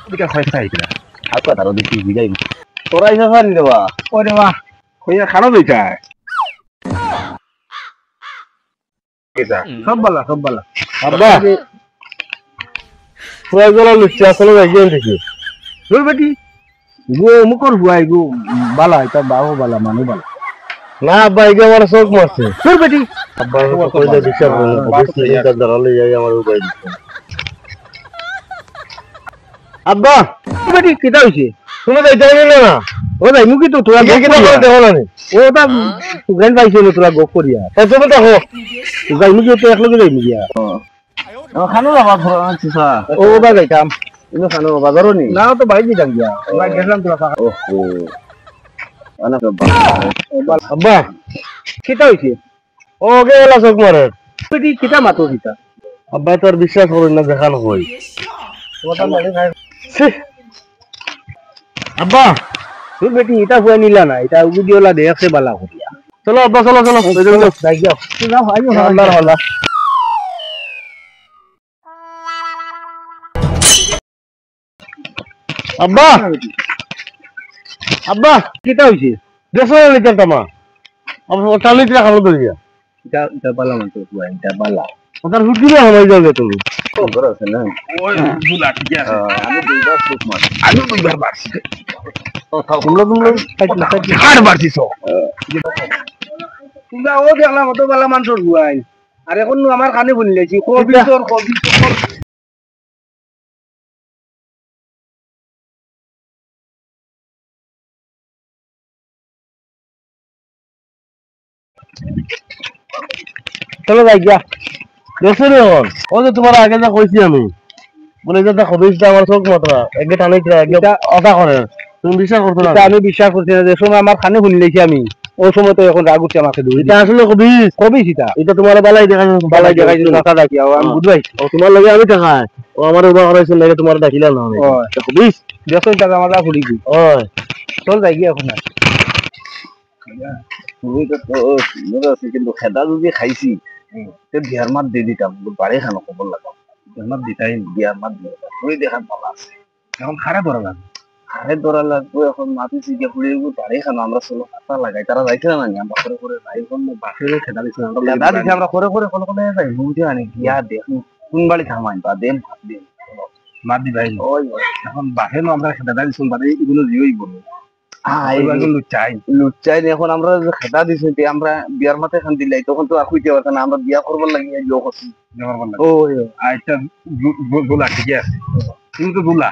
দিকে খয়সা আইতা আপা তারও দেখি বুঝাই তোরা ইসা পারি দেবা ওরে মা কইয়া খানো দিতা কেটা সব বালা আব্বা ফুয়া গলা লুচি আসলে যাইয়েন দেখি ওই বেটি গো মুকর হুয়াই গো বালা এটা বাও বালা মানু বালা না আব্বা এগে আমার শোক মারছে তোর বেটি আব্বা কইলে বিচার করলো বেশি এটা ধরালে যাই আমার উপায় দিছে আব্বা বেটি কিটা হইছে তুমি তো যাই না ও যাই মুকি তো তোরা দেখি না দেখো না ও তা গান পাইছিল তোরা গপ করিয়া এত তো দেখো যাই মুকি তো একলগে যাই মুকিয়া ও খানো বাবা ঘর আছিসা ও বা যাইতাম ইনো খানো বাজারও নি না তো বাইরে যাই গিয়া আমরা গেলাম তোরা ফাঁকা ওহো আনা তো আব্বা কিটা হইছে ও গেলা শোক মারে বেটি কিটা মাতো দিতা আব্বা তোর বিশ্বাস করো না দেখানো হই ওটা মানে খাই আব্বা তুই বেটি এটা হুয়া নিলা না এটা উগুদিওলা দেখছে বালা করিয়া চলো আব্বা চলো যাই যাও তুই যাও আইও আল্লাহর আল্লাহ আব্বা আব্বা কিটা হইছে দেশো লিটার তামা আব্বা ওটা লিটার খালো দরিয়া এটা বালা মানতো হুয়া এটা বালা ওটার হুডিলে হলাই যাবে তুমি খবর আছে না ওই বুলা ঠিক আছে আমি দুইবার সুখ মার আমি দুইবার বাড়ছি তোমরা হাড় বাড়ছিস তোমরা ও দেখলাম মতো বালা মানুষের হুয়াই আর এখন আমার কানে বলিলেছি কবি তোর চলো যাই গিয়া দেখছো রে ও যে তোমার আগে যা কইছি আমি বলে যে খবিসটা আমার চোখ মাত্রা এগে টানি একটা অদা করে তুমি বিশ্বাস করতে না আমি বিশ্বাস করছি না যে সময় আমার কানে শুনি লেছি আমি ওই সময় তো এখন রাগ উঠছে আমাকে এটা আসলে কবিস এটা তোমার বালাই দেখাইছিল টাকা ডাকি আমি বুঝবাই ও তোমার লগে আমি দেখাই ও আমার উবা করাইছিল লাগে তোমার ডাকিলা না আমি কবিস দেখো টাকা আমার ফুড়ি কি ওই চল যাই গিয়া এখন কিন্তু খেদা যদি খাইছি বিয়ার মাত দিয়ে দিতাম বাড়ি খানো খবর লাগাম বিয়ার মাত দিতাই বিয়ার মাত দিয়ে ওই দেখান পালা আছে এখন খারে ধরা লাগবে এখন মাটি চিকে ফুড়ে বাড়ি খানো আমরা ষোলো খাতা লাগাই তারা যাইছে না আমরা করে করে যাই বাসের খেদা দিচ্ছি খেদা দিচ্ছি আমরা করে করে কোনো কোনো যাই মুখে আনি গিয়া দেখুন কোন বাড়ি থামাই বা দেন ভাত দিন মাত দি ভাই ওই এখন বাসে আমরা খেদা দিচ্ছি বাড়ি এগুলো জিওই বলবো লুচাই এখন আমরা খেতা দিছি আমরা বিয়ার মাথায় খান দিলাই তখন তো আর খুঁজতে পারতাম না আমরা বিয়া করবার লাগি করছি ও আচ্ছা গোলা ঠিকই আছে তুমি তো গোলা